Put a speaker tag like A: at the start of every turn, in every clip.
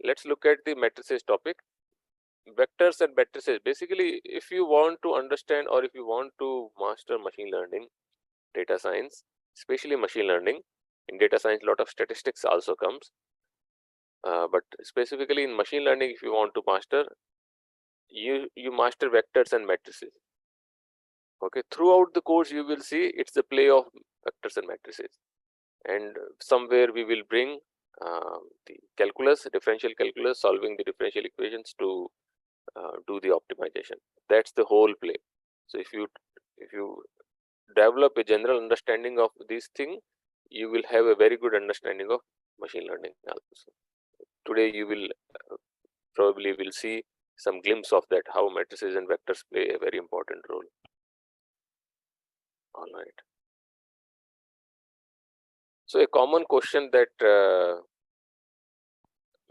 A: let's look at the matrices topic. Vectors and matrices. Basically, if you want to understand or if you want to master machine learning, data science, especially machine learning, in data science, a lot of statistics also comes. But specifically in machine learning, if you want to master, you master vectors and matrices. Okay, throughout the course you will see it's the play of vectors and matrices, and somewhere we will bring the calculus, differential calculus, solving the differential equations to do the optimization. That's the whole play. So if you develop a general understanding of this thing, you will have a very good understanding of machine learning also. Today you will probably will see some glimpse of that, how matrices and vectors play a very important role. All right. So a common question that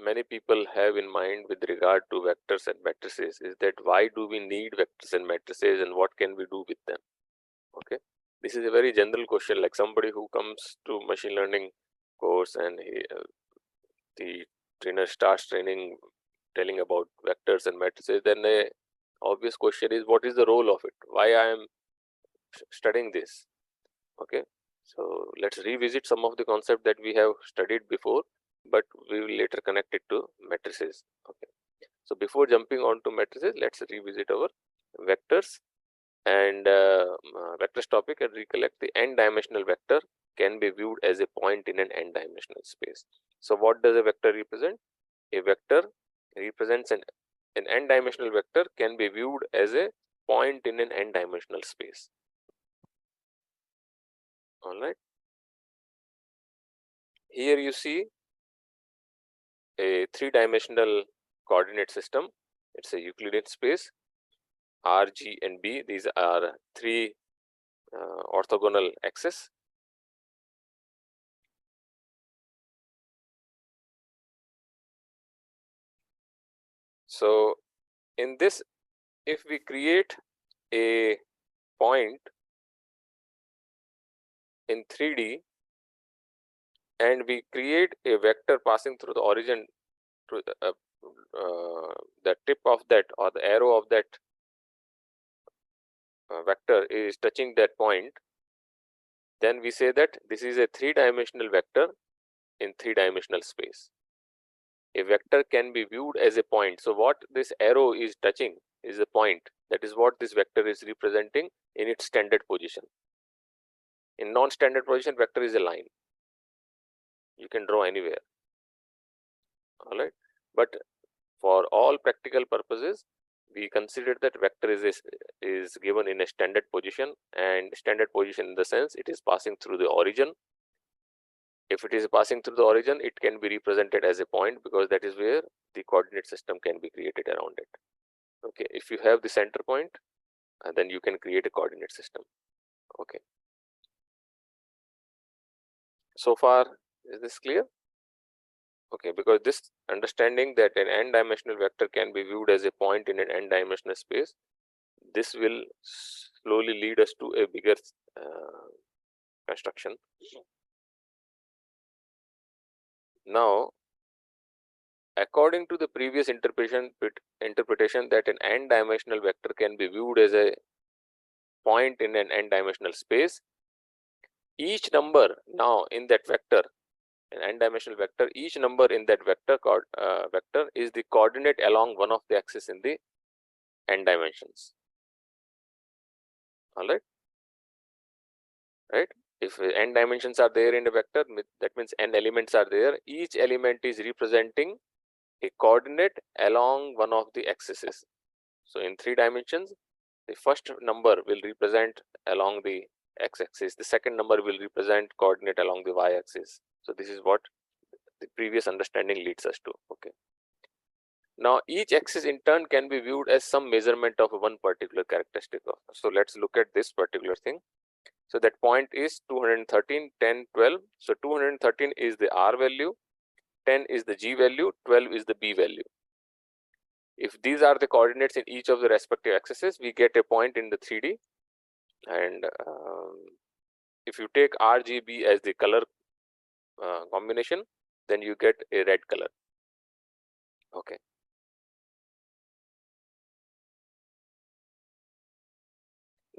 A: many people have in mind with regard to vectors and matrices is that why do we need vectors and matrices and what can we do with them? Okay, this is a very general question, like somebody who comes to machine learning course and the trainer starts training, telling about vectors and matrices, then a obvious question is what is the role of it, why I am studying this. Okay, so let's revisit some of the concepts that we have studied before, but we will later connect it to matrices. Okay, so before jumping on to matrices, let's revisit our vectors and vectors topic and recollect the n-dimensional vector can be viewed as a point in an n-dimensional space. So what does a vector represent? A vector represents an n-dimensional vector can be viewed as a point in an n-dimensional space. All right. Here you see a three-dimensional coordinate system. It's a Euclidean space. R, G, and B. These are three orthogonal axes. So in this, if we create a point in 3D and we create a vector passing through the origin, through the tip of that or the arrow of that vector is touching that point, then we say that this is a three-dimensional vector in three-dimensional space. A vector can be viewed as a point. So what this arrow is touching is a point. That is what this vector is representing in its standard position. In non-standard position, vector is a line. You can draw anywhere. All right, but for all practical purposes, we consider that vector is given in a standard position, and standard position in the sense it is passing through the origin. If it is passing through the origin, it can be represented as a point because that is where the coordinate system can be created around it. Okay, if you have the center point, then you can create a coordinate system. Okay, so far is this clear? Okay, because this understanding that an n-dimensional vector can be viewed as a point in an n-dimensional space, this will slowly lead us to a bigger construction. Now, according to the previous interpretation that an n-dimensional vector can be viewed as a point in an n-dimensional space, each number now in that vector, an n-dimensional vector, each number in that vector is the coordinate along one of the axes in the n dimensions. All right, right? If n dimensions are there in a vector, that means n elements are there. Each element is representing a coordinate along one of the axes. So in 3 dimensions, the first number will represent along the x-axis, the second number will represent coordinate along the y-axis. So this is what the previous understanding leads us to. Okay. Now each axis in turn can be viewed as some measurement of one particular characteristic. So let's look at this particular thing. So that point is 213, 10, 12. So 213 is the R value, 10 is the G value, 12 is the B value. If these are the coordinates in each of the respective axes, we get a point in the 3D. And if you take RGB as the color combination, then you get a red color.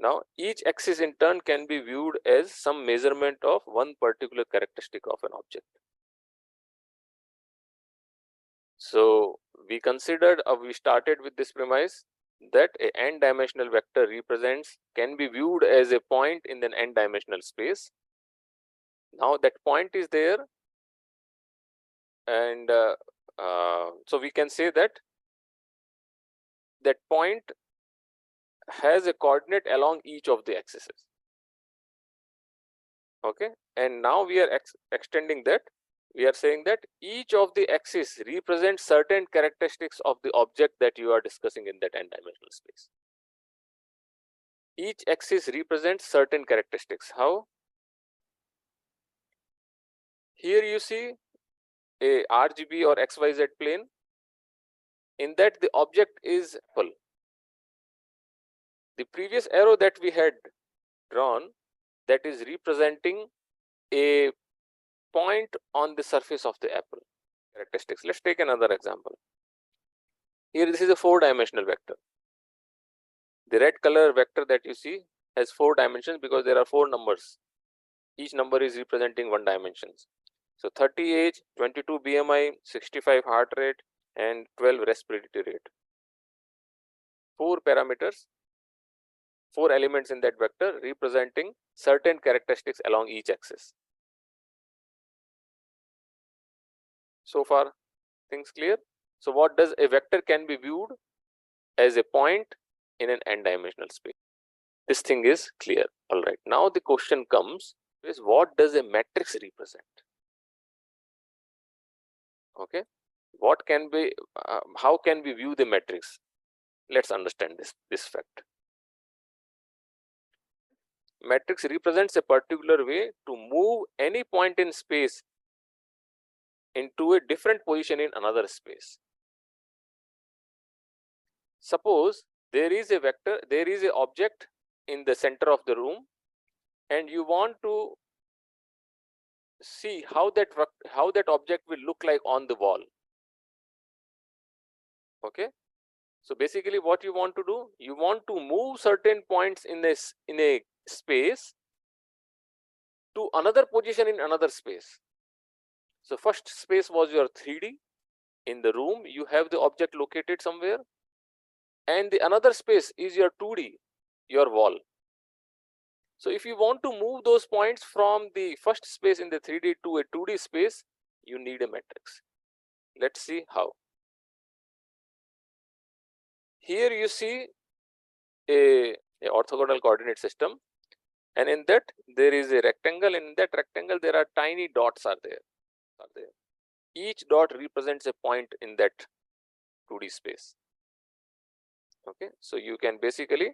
A: Now each axis in turn can be viewed as some measurement of one particular characteristic of an object. So we considered, we started with this premise that a n-dimensional vector can be viewed as a point in an n-dimensional space. Now that point is there, and so we can say that that point has a coordinate along each of the axes. Okay, and now we are extending that. We are saying that each of the axes represents certain characteristics of the object that you are discussing in that n-dimensional space. Each axis represents certain characteristics. How? Here you see a RGB or XYZ plane. In that the object is full. The previous arrow that we had drawn, that is representing a point on the surface of the apple characteristics. Let's take another example. Here this is a 4-dimensional vector. The red color vector that you see has 4 dimensions because there are 4 numbers. Each number is representing 1 dimension. So 30 age, 22 BMI, 65 heart rate, and 12 respiratory rate. 4 parameters, 4 elements in that vector representing certain characteristics along each axis. So far, things clear? So what does a vector can be viewed as a point in an n-dimensional space? This thing is clear. All right. Now the question comes is, what does a matrix represent? Okay. What can be? How can we view the matrix? Let's understand this fact. Matrix represents a particular way to move any point in space into a different position in another space. Suppose there is a vector, there is an object in the center of the room, and you want to see how that object will look like on the wall. Okay, so basically what you want to do, you want to move certain points in a space to another position in another space. So first space was your 3D. In the room you have the object located somewhere, and the another space is your 2D, your wall. So if you want to move those points from the first space in the 3D to a 2D space, you need a matrix. Let's see how. Here you see a orthogonal coordinate system, and in that there is a rectangle. In that rectangle there are tiny dots are there. Each dot represents a point in that 2D space. Okay, so you can basically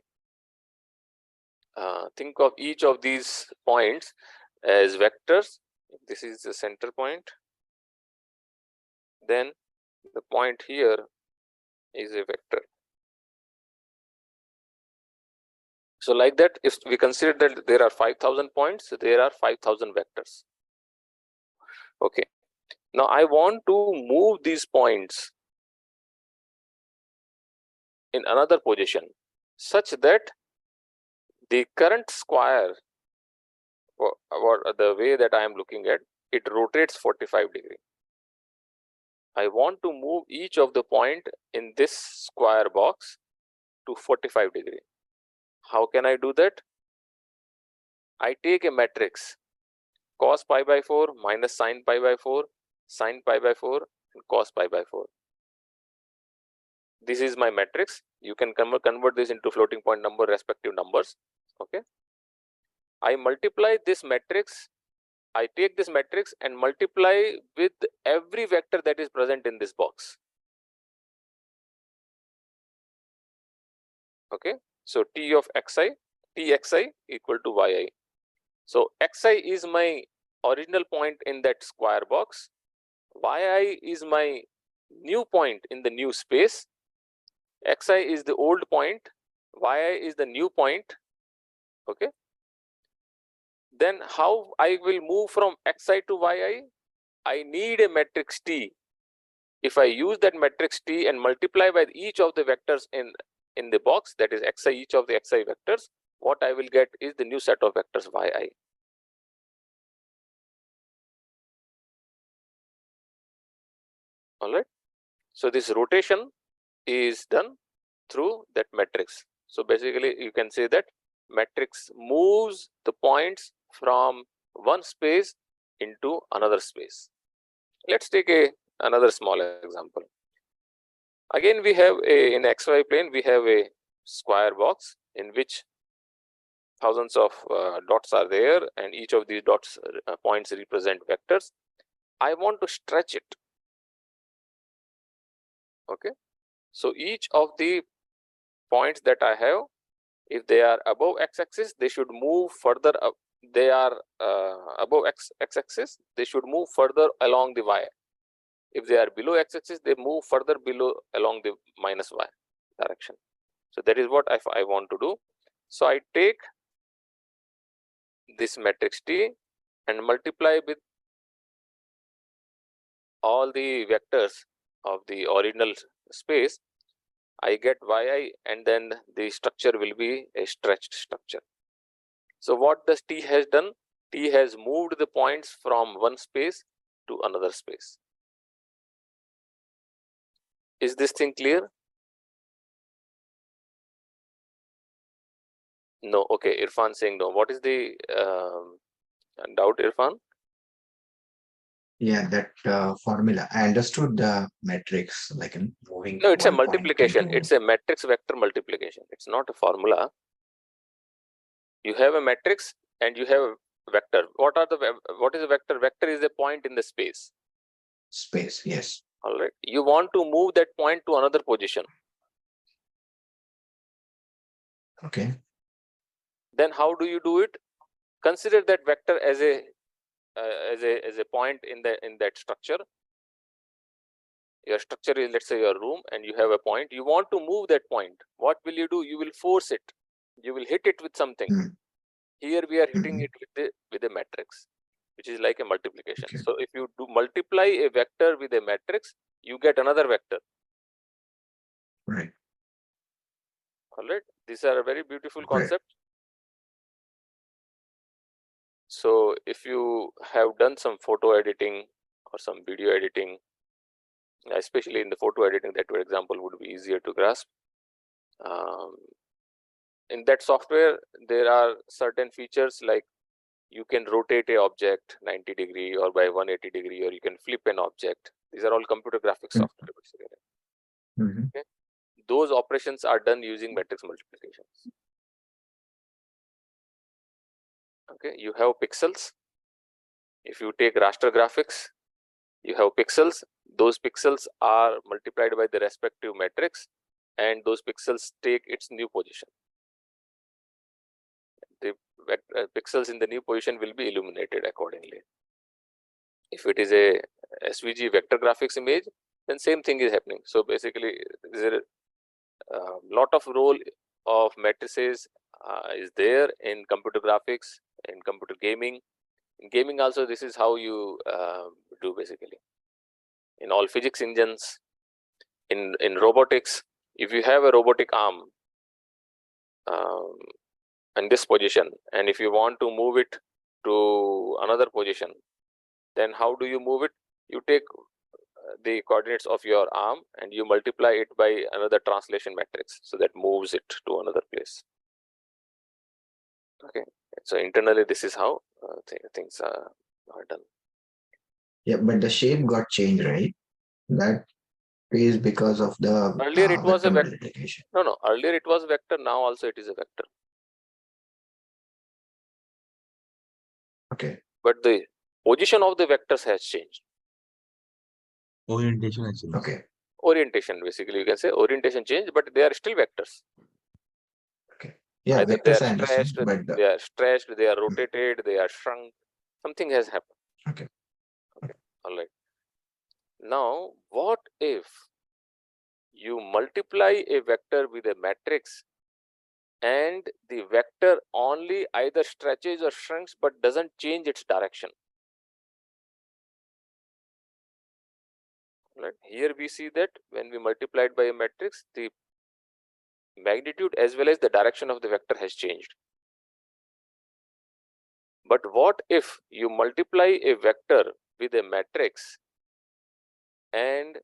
A: think of each of these points as vectors. This is the center point. Then the point here is a vector. So like that, if we consider that there are 5,000 points, there are 5,000 vectors. Okay. Now I want to move these points in another position such that the current square, or the way that I am looking at, it rotates 45 degrees. I want to move each of the point in this square box to 45 degrees. How can I do that? I take a matrix, cos pi by 4 minus sin pi by 4, sin pi by 4, and cos pi by 4. This is my matrix. You can convert this into floating point number, respective numbers. Okay. I multiply this matrix. I take this matrix and multiply with every vector that is present in this box. Okay. So T of xi, Txi equal to yi. So xi is my original point in that square box. Yi is my new point in the new space. Xi is the old point. Yi is the new point. Okay. Then how I will move from xi to yi? I need a matrix T. If I use that matrix T and multiply by each of the vectors in the box, that is xi, each of the xi vectors, what I will get is the new set of vectors yi. Alright. So this rotation is done through that matrix. So basically you can say that matrix moves the points from one space into another space. Let's take another small example. Again, we have in xy plane, we have a square box in which thousands of dots are there, and each of these dots points represent vectors. I want to stretch it. Okay, so each of the points that I have, if they are above x-axis, they should move further up. They are above x-axis, they should move further along the y. If they are below x-axis, they move further below along the minus y direction. So that is what I want to do. So I take this matrix T and multiply with all the vectors of the original space. I get yi, and then the structure will be a stretched structure. So what does T has done? T has moved the points from one space to another space. Is this thing clear? No. Okay, Irfan saying no. What is the doubt, Irfan?
B: Yeah, that formula. I understood the matrix, like in moving
A: No, it's a
B: one point
A: multiplication.
B: into.
A: It's a matrix vector multiplication. It's not a formula. You have a matrix and you have a vector. What is a vector? Vector is a point in the space.
B: Space, yes.
A: All right. You want to move that point to another position.
B: Okay.
A: Then how do you do it? Consider that vector as a point in that structure. Your structure is, let's say, your room, and you have a point. You want to move that point. What will you do? You will force it. You will hit it with something. Here we are hitting it with a matrix, which is like a multiplication.
B: Okay.
A: So if you do multiply a vector with a matrix, you get another vector.
B: Right.
A: All right. These are a very beautiful
B: Right.
A: concept. So if you have done some photo editing or some video editing, especially in the photo editing, that example would be easier to grasp. In that software, there are certain features like you can rotate a object 90 degree or by 180 degree, or you can flip an object. These are all computer graphics software basically. Okay. Those operations are done using matrix multiplications. Okay, you have pixels. If you take raster graphics, you have pixels. Those pixels are multiplied by the respective matrix, and those pixels take its new position. The pixels in the new position will be illuminated accordingly. If it is a SVG vector graphics image, then same thing is happening. So basically, there is a lot of role of matrices is there in computer graphics, in computer gaming. In gaming also, this is how you do basically. In all physics engines, in robotics, if you have a robotic arm in this position, and if you want to move it to another position, then how do you move it? You take the coordinates of your arm and you multiply it by another translation matrix, so that moves it to another place. Okay, so internally this is how things are done.
B: Yeah, but the shape got changed, right? That is because of the
A: Earlier it was
B: vector
A: a vector.
B: multiplication.
A: No, earlier it was vector. Now also it is a vector.
B: Okay.
A: But the position of the vectors has changed.
C: Orientation has changed.
B: Okay.
A: Orientation, basically, you can say orientation changed, but they are still vectors.
B: Okay. Yeah,
A: Either they
B: vectors
A: are
B: I understand,
A: stretched,
B: but
A: they are stretched, they are rotated, they are shrunk. Something has happened.
B: okay.
A: All right. Now, what if you multiply a vector with a matrix and the vector only either stretches or shrinks but doesn't change its direction? Right. Here we see that when we multiply it by a matrix, the magnitude as well as the direction of the vector has changed. But what if you multiply a vector with a matrix and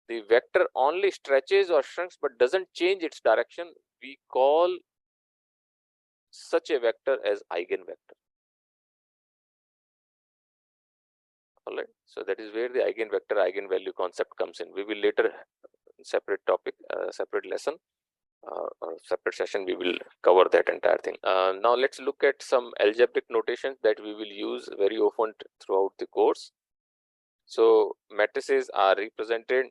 A: the vector only stretches or shrinks but doesn't change its direction? We call such a vector as eigenvector. All right. So that is where the eigenvector eigenvalue concept comes in. We will later, separate topic, separate lesson, or separate session, we will cover that entire thing. Now let's look at some algebraic notations that we will use very often throughout the course. So matrices are represented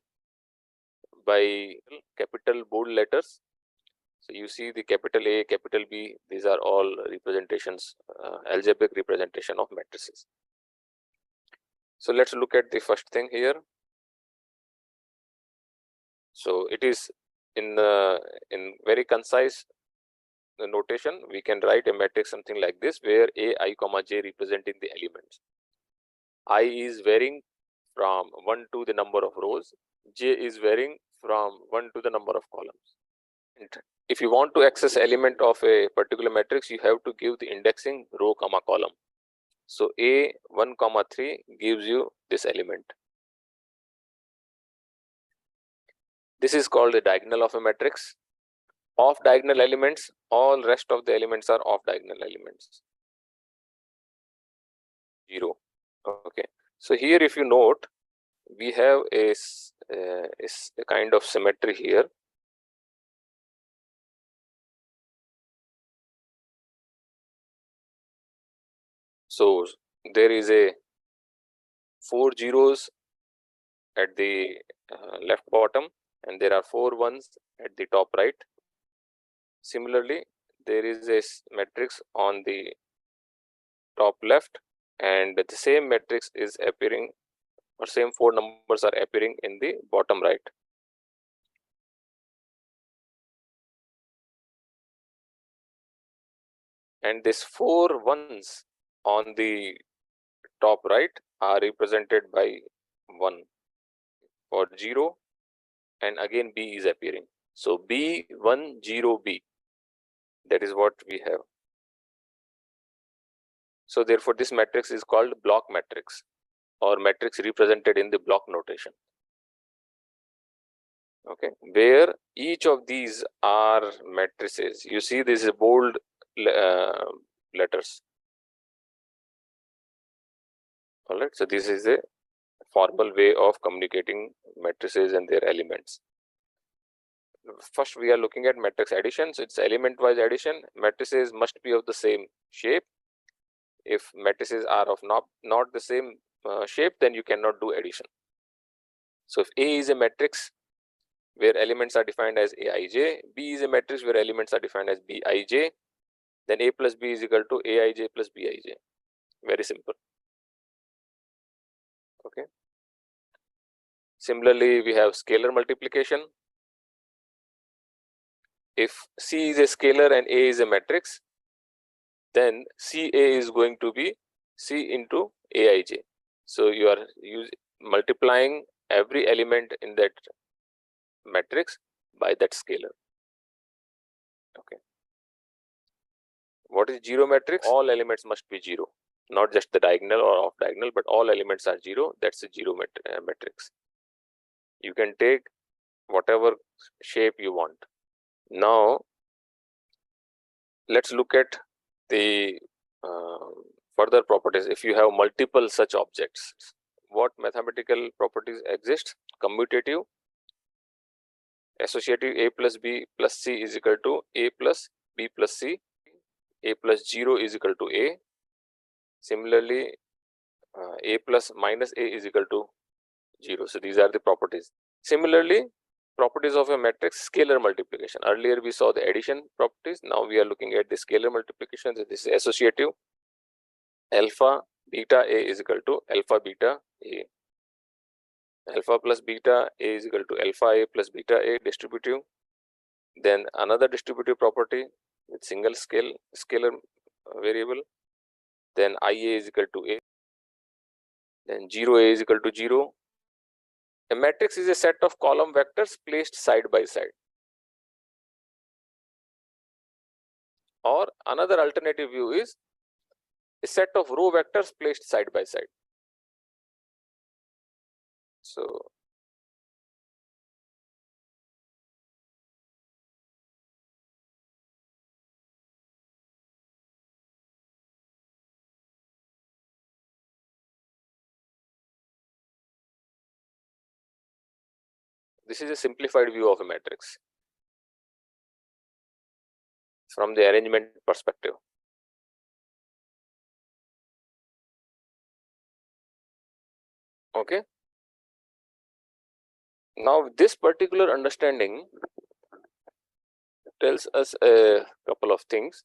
A: by capital bold letters. So you see the capital A, capital B, these are all representations, algebraic representation of matrices. So let's look at the first thing here. So it is in very concise notation, we can write a matrix something like this, where A, I, comma J representing the elements. I is varying from 1 to the number of rows, J is varying from 1 to the number of columns. And if you want to access element of a particular matrix, you have to give the indexing row, comma column. So A 1, 3 gives you this element. This is called the diagonal of a matrix. Off diagonal elements, all rest of the elements are off diagonal elements. 0. Okay. So here, if you note, we have a kind of symmetry here. So there is a 4 zeros at the left bottom, and there are 4 ones at the top right. Similarly, there is a matrix on the top left, and the same matrix is appearing, or same 4 numbers are appearing in the bottom right. And these 4 ones on the top right are represented by 1 for 0, and again B is appearing. So B10B, that is what we have. So therefore this matrix is called block matrix, or matrix represented in the block notation. Okay, where each of these are matrices. You see, this is bold letters. All right, so this is a formal way of communicating matrices and their elements. First, we are looking at matrix addition. So it's element-wise addition. Matrices must be of the same shape. If matrices are of not the same shape, then you cannot do addition. So if A is a matrix where elements are defined as Aij, B is a matrix where elements are defined as Bij, then A plus B is equal to Aij plus Bij. Very simple. Okay. Similarly, we have scalar multiplication. If C is a scalar and A is a matrix, then CA is going to be C into Aij. So you are multiplying every element in that matrix by that scalar. Okay. What is zero matrix? All elements must be 0, not just the diagonal or off diagonal, but all elements are 0. That's a zero matrix. You can take whatever shape you want. Now let's look at the further properties. If you have multiple such objects, what mathematical properties exist? Commutative, associative. A plus B plus C is equal to A plus B plus C. A plus 0 is equal to A. Similarly, A plus minus A is equal to 0. So these are the properties. Similarly, properties of a matrix, scalar multiplication. Earlier we saw the addition properties. Now we are looking at the scalar multiplication. So this is associative. Alpha beta A is equal to alpha beta A. Alpha plus beta A is equal to alpha A plus beta A, distributive. Then another distributive property with single scalar variable. Then IA is equal to A. Then 0A is equal to 0. A matrix is a set of column vectors placed side by side. Or another alternative view is a set of row vectors placed side by side. So this is a simplified view of a matrix from the arrangement perspective. Okay. Now this particular understanding tells us a couple of things.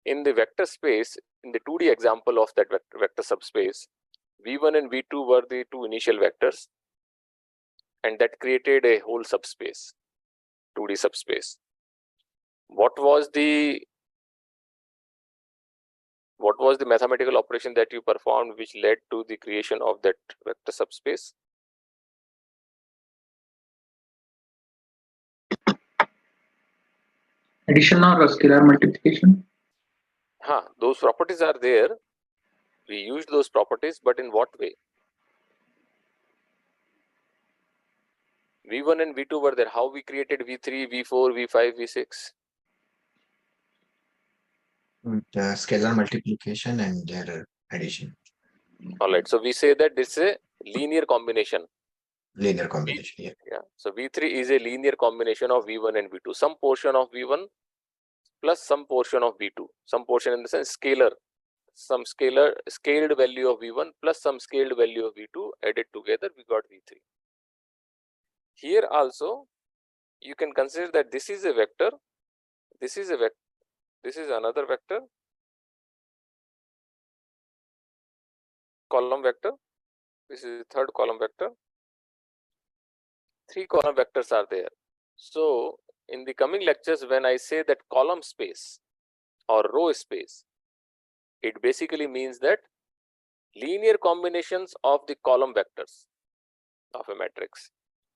A: In the vector space, in the 2D example of that vector subspace, V1 and V2 were the two initial vectors, and that created a whole subspace, 2D subspace. What was the mathematical operation that you performed which led to the creation of that vector subspace?
C: Addition or scalar multiplication?
A: Those properties are there. We used those properties, but in what way? V1 and V2 were there. How we created V3, V4, V5, V6?
B: Scalar multiplication and their addition.
A: All right. So we say that this is a linear combination.
B: Linear combination.
A: Yeah. So V3 is a linear combination of V1 and V2. Some portion of V1 plus some portion of V2. Some portion in the sense scalar. Some scaled value of V1 plus some scaled value of V2 added together, we got V3. Here also, you can consider that this is a vector, this is a vector, this is another vector, column vector, this is the third column vector, 3 column vectors are there. So, in the coming lectures, when I say that column space or row space, it basically means that linear combinations of the column vectors of a matrix.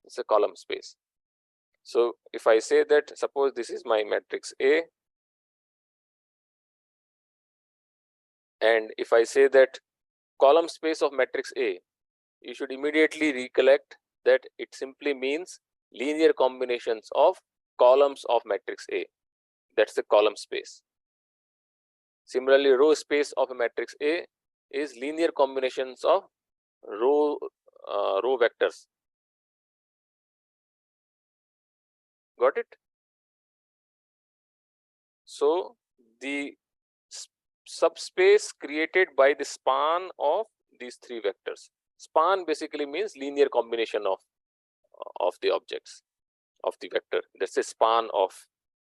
A: It's a column space. So, if I say that suppose this is my matrix A, and if I say that column space of matrix A, you should immediately recollect that it simply means linear combinations of columns of matrix A. That's the column space. Similarly, row space of a matrix A is linear combinations of row vectors. Got it? So the subspace created by the span of these 3 vectors. Span basically means linear combination of the objects of the vector. That's a span of.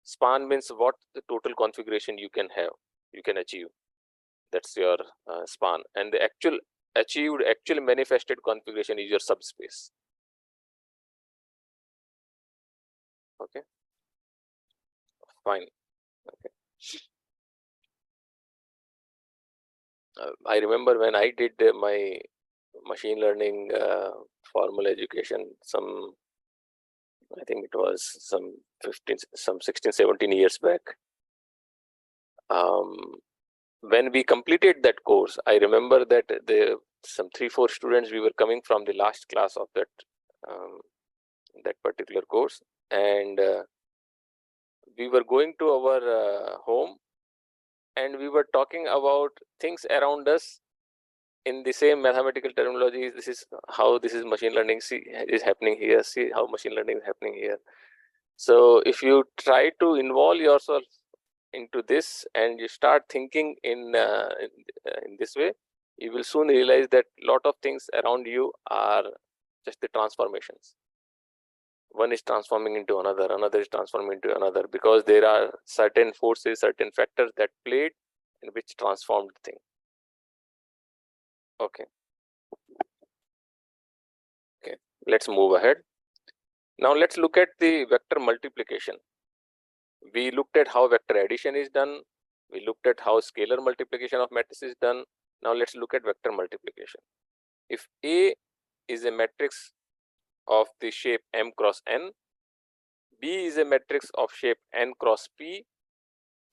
A: Span means what the total configuration you can have, you can achieve. That's your span, and the actual manifested configuration is your subspace. Okay, fine. Okay. I remember when I did my machine learning formal education, I think it was some 16, 17 years back. When we completed that course, I remember that some 3-4 students, we were coming from the last class of that particular course, and we were going to our home, and we were talking about things around us in the same mathematical terminology. This is how this is machine learning is happening here. See how machine learning is happening here. So if you try to involve yourself into this and you start thinking in this way, you will soon realize that a lot of things around you are just the transformations. One is transforming into another, another is transforming into another, because there are certain forces, certain factors that played and which transformed the thing. Okay. Okay, let's move ahead. Now let's look at the vector multiplication. We looked at how vector addition is done. We looked at how scalar multiplication of matrices is done. Now let's look at vector multiplication. If A is a matrix of the shape M cross N, B is a matrix of shape N cross P,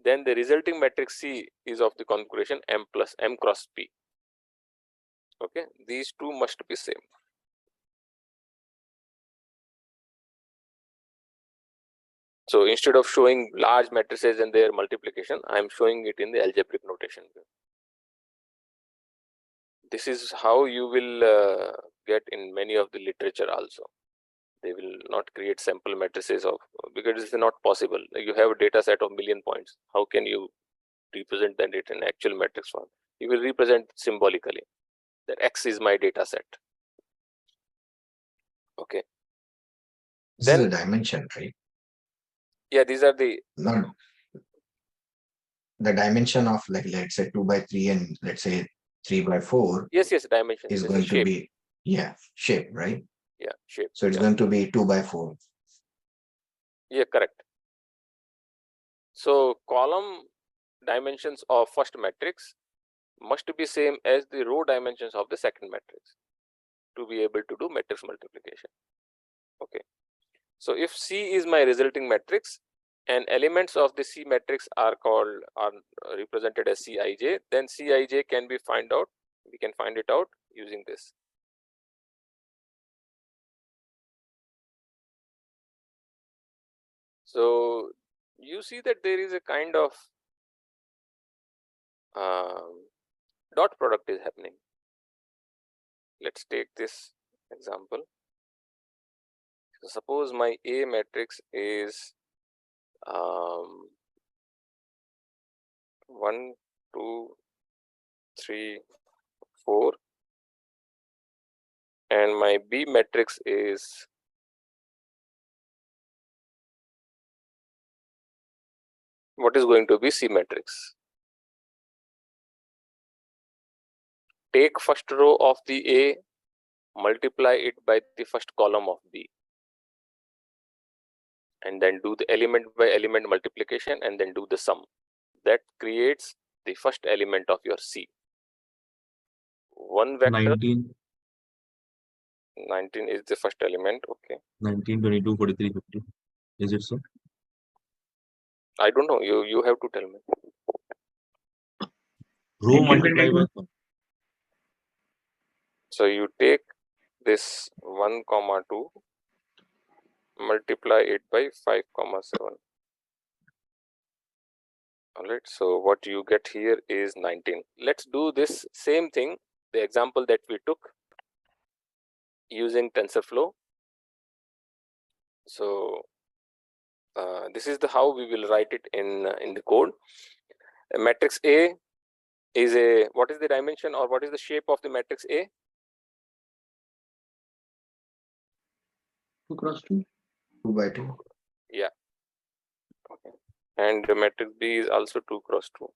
A: then the resulting matrix C is of the configuration M plus M cross P. Okay, these two must be same. So instead of showing large matrices and their multiplication, I am showing it in the algebraic notation. This is how you will get in many of the literature also. They will not create sample matrices of, because it's not possible. You have a data set of million points. How can you represent that data in actual matrix form? You will represent symbolically that X is my data set. Okay.
B: This is a dimension, right?
A: Yeah, these are the
B: Not the dimension of, like, let's say 2 by 3 and let's say 3 by 4
A: yes, dimension
B: is
A: is
B: going to
A: shape.
B: be, yeah, shape, right?
A: Yeah, shape.
B: So it's going to be 2 by 4.
A: Yeah, correct. So column dimensions of first matrix must be same as the row dimensions of the second matrix to be able to do matrix multiplication. Okay. So if C is my resulting matrix and elements of the C matrix are represented as Cij, then Cij can be we can find it out using this. So you see that there is a kind of dot product is happening. Let's take this example. So suppose my A matrix is 1, 2, 3, 4, and my B matrix is what is going to be C matrix. Take first row of the A, multiply it by the first column of B, and then do the element by element multiplication and then do the sum. That creates the first element of your C. One vector 19 is the first element. Okay.
D: 19, 22, 43, 50. Is it so?
A: I don't know. You have to tell me.
D: Row multiply by.
A: So you take this 1, 2, multiply it by 5, 7. Alright, so what you get here is 19. Let's do this same thing, the example that we took using TensorFlow. So this is the how we will write it in the code. A matrix A is a, what is the dimension or what is the shape of the matrix A?
C: 2 cross 2.
B: 2 by 2.
A: Yeah. Okay. And the matrix B is also 2 cross 2.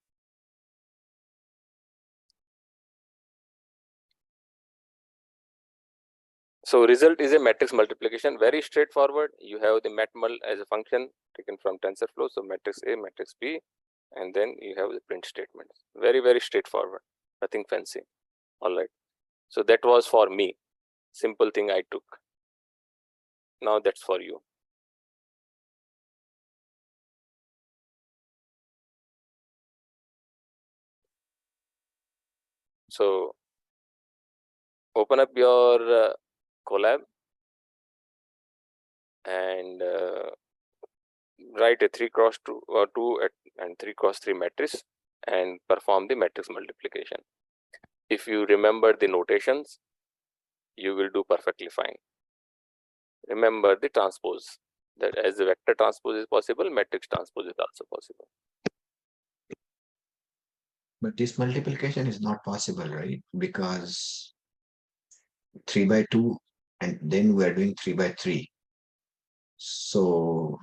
A: So result is a matrix multiplication, very straightforward. You have the matmul as a function taken from TensorFlow. So matrix A, matrix B, and then you have the print statements. Very, very straightforward, nothing fancy. All right. So that was for me, simple thing I took. Now that's for you. So open up your Colab and write a 3 cross 2 or 2 and 3 cross 3 matrix and perform the matrix multiplication. If you remember the notations, you will do perfectly fine. Remember the transpose, that as the vector transpose is possible, matrix transpose is also possible.
B: But this multiplication is not possible, right? Because 3 by 2 and then we are doing 3 by 3. So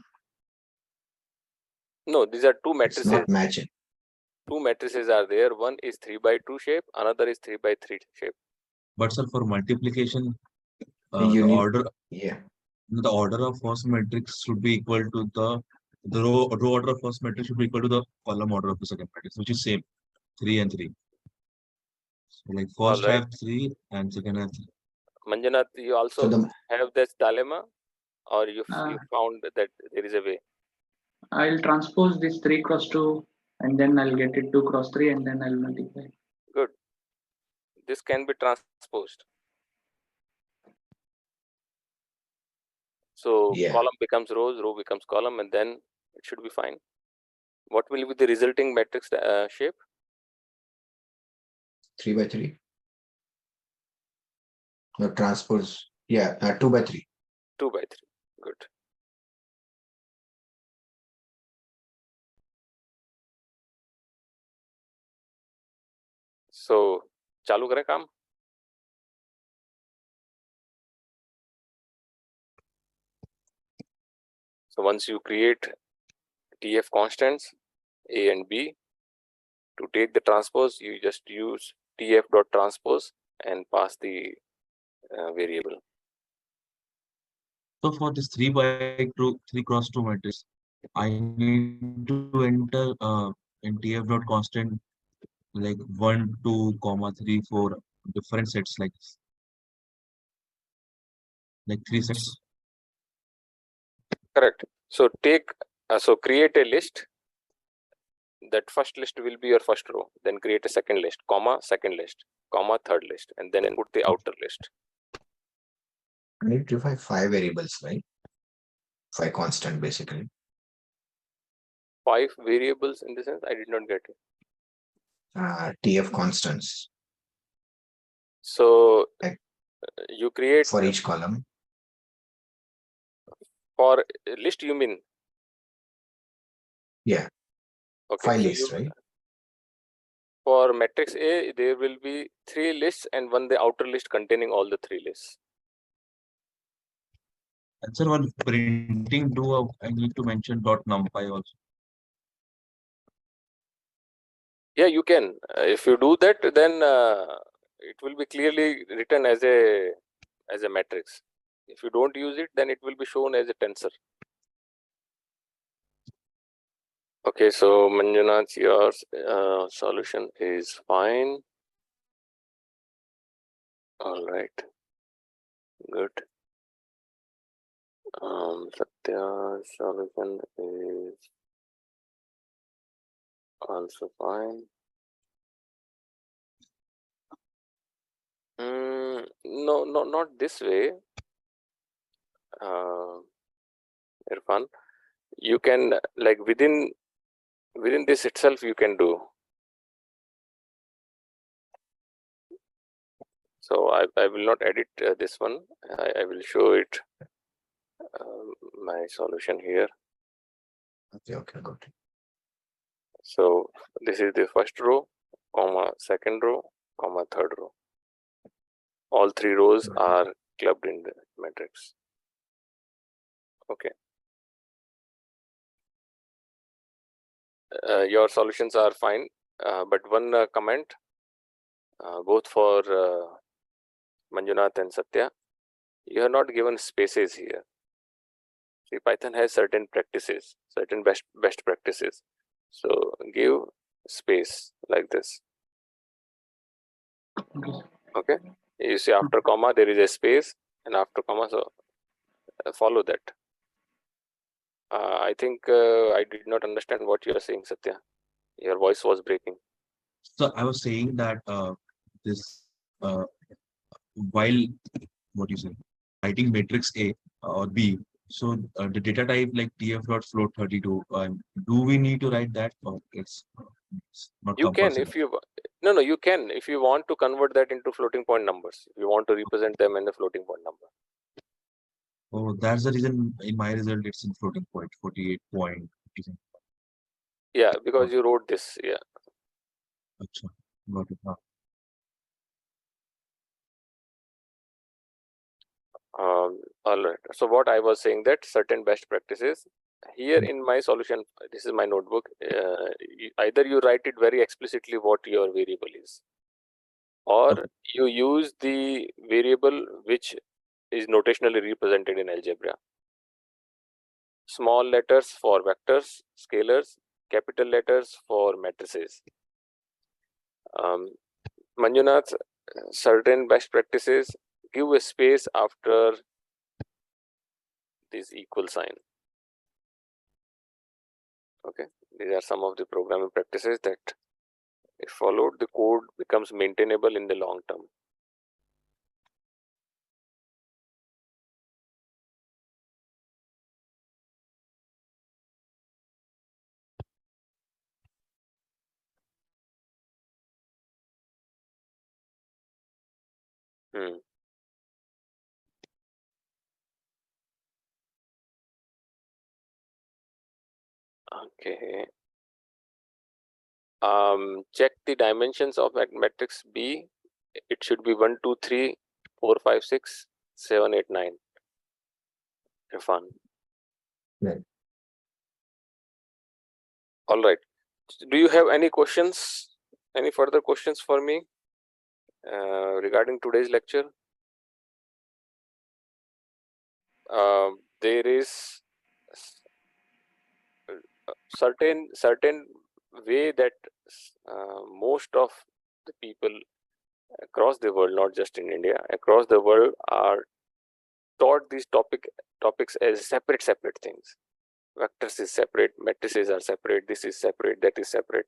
A: no, these are two
B: it's
A: matrices.
B: not matching.
A: Two matrices are there. One is 3 by 2 shape, another is 3 by 3 shape.
D: But sir, for multiplication,
B: You
D: the
B: need,
D: order,
B: yeah,
D: the order of first matrix should be equal to the row order of first matrix should be equal to the column order of the second matrix, which is same, 3 and 3. So like first
A: Right.
D: have 3 and second have 3.
A: Manjanath, you also
B: so
A: have this dilemma, or you found that there is a way?
C: I'll transpose this 3 cross 2 and then I'll get it 2 cross 3 and then I'll multiply.
A: Good. This can be transposed. So
B: Yeah.
A: column becomes rows, row becomes column, and then it should be fine. What will be the resulting matrix shape?
B: 3 by 3. No, transpose. Yeah, 2 by 3.
A: 2 by 3. Good. So चालू करें काम? So once you create TF constants A and B, to take the transpose, you just use TF dot transpose and pass the variable.
D: So for this 3 by 2, 3 cross 2 matrix, I need to enter in TF dot constant like 1, 2, comma 3, 4 different sets like 3 sets.
A: Correct. So take so create a list. That first list will be your first row. Then create a second list, comma second list, comma third list, and then put the outer list.
B: I need to find 5 variables, right? 5 constant basically.
A: 5 variables in the sense I did not get it.
B: TF constants.
A: So
B: Like
A: you create
B: for each column.
A: for list you mean?
B: Yeah.
A: Okay.
B: 5
A: So
B: lists,
A: you,
B: right?
A: for matrix A, there will be 3 lists and the outer list containing all the 3 lists.
D: And sir, while printing do I need to mention dot numpy also.
A: Yeah, you can. If you do that, then it will be clearly written as a matrix. If you don't use it, then it will be shown as a tensor. Okay, so Manjunath, your solution is fine. All right, good. Satya's solution is also fine. No, not this way. Irfan, you can like within this itself you can do. So I will not edit this one. I will show it my solution here.
B: Okay, got it.
A: So this is the first row, comma second row, comma third row. All 3 rows are clubbed in the matrix. Okay. Your solutions are fine, but one comment, both for Manjunath and Satya, you have not given spaces here. See, Python has certain practices, certain best practices. So give space like this. Okay. You see after comma there is a space, and after comma, so follow that. I think I did not understand what you are saying, Satya. Your voice was breaking.
D: So I was saying that this while what you say writing matrix A or B, so the data type like TF dot float 32, do we need to write that, or it's not
A: You can
D: compulsory?
A: if you no you can if you want to convert that into floating point numbers. If you want to represent them in a floating point number.
D: Oh, that's the reason in my result it's in floating point 48 point.
A: Yeah, because you wrote this. Yeah.
D: Achha, got it.
A: All right. So what I was saying that certain best practices here in my solution. This is my notebook. Either you write it very explicitly what your variable is, or you use the variable which is notationally represented in algebra. Small letters for vectors, scalars, capital letters for matrices. Manjunath, certain best practices, give a space after this equal sign. Okay, these are some of the programming practices that, if followed, the code becomes maintainable in the long term. Okay. Check the dimensions of matrix B. It should be 1, 2, 3, 4, 5, 6, 7, 8, 9. Irfan.
B: Right.
A: All right. Do you have any questions? Any further questions for me regarding today's lecture? There is certain way that most of the people across the world, not just in India, across the world, are taught these topics as separate things. Vectors is separate, matrices are separate, this is separate, that is separate.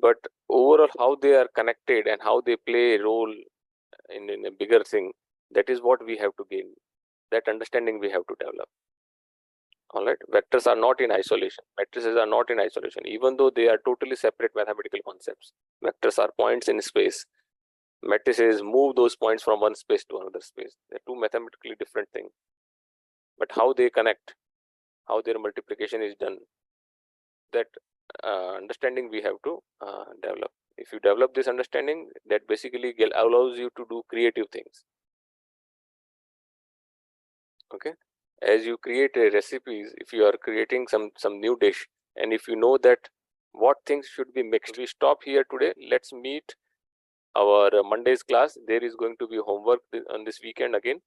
A: But overall, how they are connected and how they play a role in a bigger thing, that is what we have to gain. That understanding we have to develop. All right, vectors are not in isolation. Matrices are not in isolation, even though they are totally separate mathematical concepts. Vectors are points in space. Matrices move those points from one space to another space. They're two mathematically different things. But how they connect, how their multiplication is done, that understanding we have to develop. If you develop this understanding, that basically allows you to do creative things. Okay, as you create a recipes, if you are creating some new dish, and if you know that what things should be mixed, we stop here today. Let's meet our Monday's class. There is going to be homework on this weekend again.